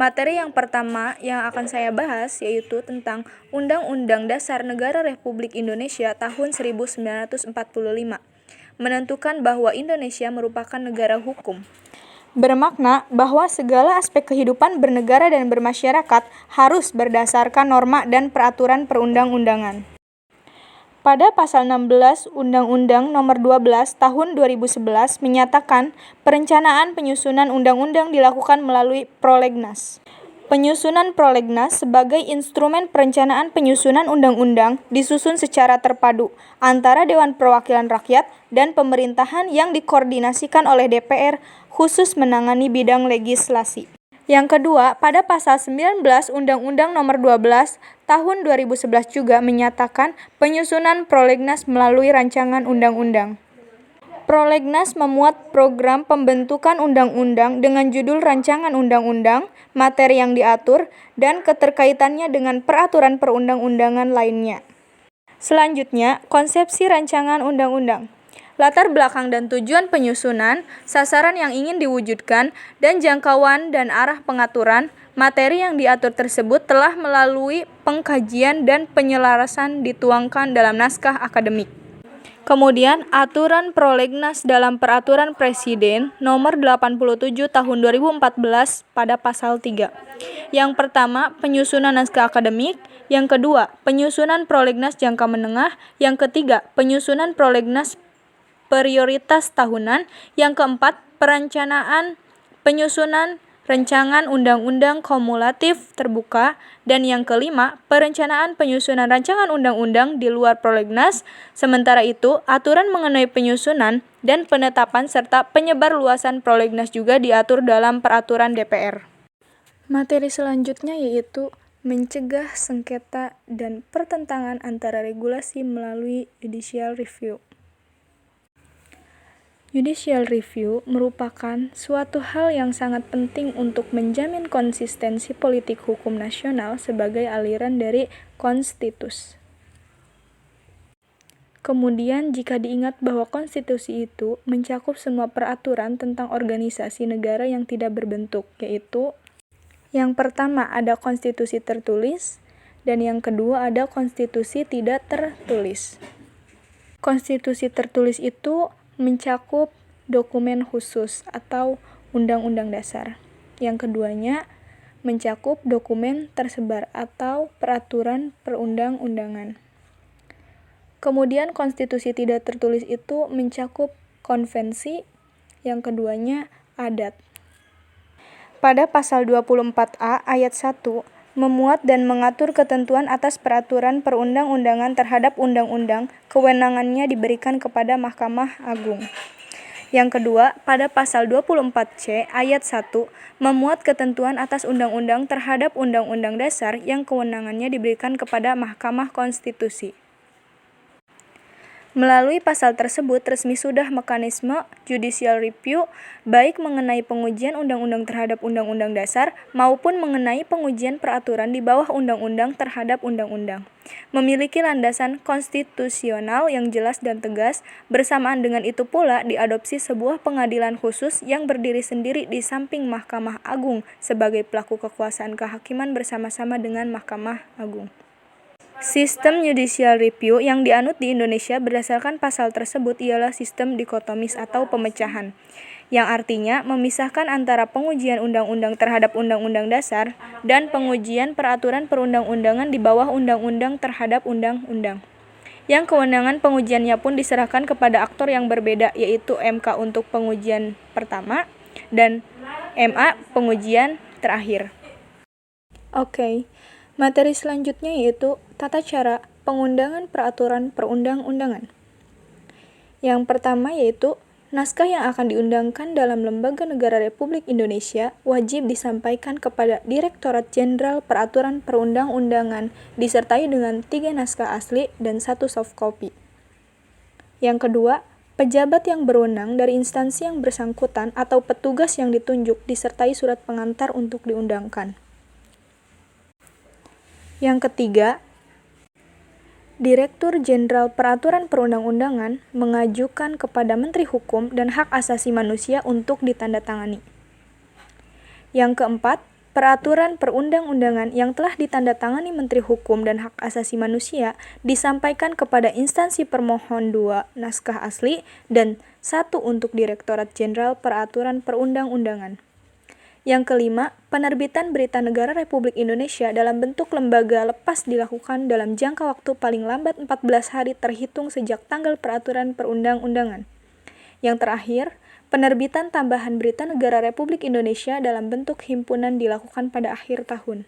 Materi yang pertama yang akan saya bahas yaitu tentang Undang-Undang Dasar Negara Republik Indonesia tahun 1945, menentukan bahwa Indonesia merupakan negara hukum. Bermakna bahwa segala aspek kehidupan bernegara dan bermasyarakat harus berdasarkan norma dan peraturan perundang-undangan. Pada pasal 16 Undang-Undang Nomor 12 Tahun 2011 menyatakan perencanaan penyusunan undang-undang dilakukan melalui prolegnas. Penyusunan prolegnas sebagai instrumen perencanaan penyusunan undang-undang disusun secara terpadu antara Dewan Perwakilan Rakyat dan pemerintahan yang dikoordinasikan oleh DPR khusus menangani bidang legislasi. Yang kedua, pada pasal 19 Undang-Undang Nomor 12 Tahun 2011 juga menyatakan penyusunan prolegnas melalui rancangan undang-undang. Prolegnas memuat program pembentukan undang-undang dengan judul rancangan undang-undang, materi yang diatur, dan keterkaitannya dengan peraturan perundang-undangan lainnya. Selanjutnya, konsepsi rancangan undang-undang. Latar belakang dan tujuan penyusunan, sasaran yang ingin diwujudkan, dan jangkauan dan arah pengaturan, materi yang diatur tersebut telah melalui pengkajian dan penyelarasan dituangkan dalam naskah akademik. Kemudian, aturan prolegnas dalam Peraturan Presiden Nomor 87 Tahun 2014 pada pasal 3. Yang pertama, penyusunan naskah akademik. Yang kedua, penyusunan prolegnas jangka menengah. Yang ketiga, penyusunan prolegnas prioritas tahunan. Yang keempat, perencanaan penyusunan rancangan undang-undang kumulatif terbuka. Dan yang kelima, perencanaan penyusunan rancangan undang-undang di luar prolegnas. Sementara itu, aturan mengenai penyusunan dan penetapan serta penyebarluasan prolegnas juga diatur dalam peraturan DPR. Materi selanjutnya yaitu mencegah sengketa dan pertentangan antara regulasi melalui judicial review. Judicial review merupakan suatu hal yang sangat penting untuk menjamin konsistensi politik hukum nasional sebagai aliran dari konstitusi. Kemudian, jika diingat bahwa konstitusi itu mencakup semua peraturan tentang organisasi negara yang tidak berbentuk, yaitu yang pertama ada konstitusi tertulis, dan yang kedua ada konstitusi tidak tertulis. Konstitusi tertulis itu mencakup dokumen khusus atau undang-undang dasar. Yang keduanya mencakup dokumen tersebar atau peraturan perundang-undangan. Kemudian konstitusi tidak tertulis itu mencakup konvensi, yang keduanya adat. Pada pasal 24A ayat 1 memuat dan mengatur ketentuan atas peraturan perundang-undangan terhadap undang-undang, kewenangannya diberikan kepada Mahkamah Agung. Yang kedua, pada pasal 24C ayat 1 memuat ketentuan atas undang-undang terhadap undang-undang dasar yang kewenangannya diberikan kepada Mahkamah Konstitusi. Melalui pasal tersebut resmi sudah mekanisme judicial review baik mengenai pengujian undang-undang terhadap undang-undang dasar maupun mengenai pengujian peraturan di bawah undang-undang terhadap undang-undang. Memiliki landasan konstitusional yang jelas dan tegas, bersamaan dengan itu pula diadopsi sebuah pengadilan khusus yang berdiri sendiri di samping Mahkamah Agung sebagai pelaku kekuasaan kehakiman bersama-sama dengan Mahkamah Agung. Sistem judicial review yang dianut di Indonesia berdasarkan pasal tersebut ialah sistem dikotomis atau pemecahan, yang artinya memisahkan antara pengujian undang-undang terhadap undang-undang dasar dan pengujian peraturan perundang-undangan di bawah undang-undang terhadap undang-undang. Yang kewenangan pengujiannya pun diserahkan kepada aktor yang berbeda, yaitu MK untuk pengujian pertama dan MA pengujian terakhir. Oke. Materi selanjutnya yaitu tata cara pengundangan peraturan perundang-undangan. Yang pertama yaitu naskah yang akan diundangkan dalam Lembaga Negara Republik Indonesia wajib disampaikan kepada Direktorat Jenderal Peraturan Perundang-undangan disertai dengan 3 naskah asli dan 1 soft copy. Yang kedua, pejabat yang berwenang dari instansi yang bersangkutan atau petugas yang ditunjuk disertai surat pengantar untuk diundangkan. Yang ketiga, Direktur Jenderal Peraturan Perundang-undangan mengajukan kepada Menteri Hukum dan Hak Asasi Manusia untuk ditandatangani. Yang keempat, Peraturan perundang-undangan yang telah ditandatangani Menteri Hukum dan Hak Asasi Manusia disampaikan kepada instansi permohon 2 naskah asli dan 1 untuk Direktorat Jenderal Peraturan Perundang-undangan. Yang kelima, penerbitan Berita Negara Republik Indonesia dalam bentuk lembaga lepas dilakukan dalam jangka waktu paling lambat 14 hari terhitung sejak tanggal peraturan perundang-undangan. Yang terakhir, penerbitan tambahan Berita Negara Republik Indonesia dalam bentuk himpunan dilakukan pada akhir tahun.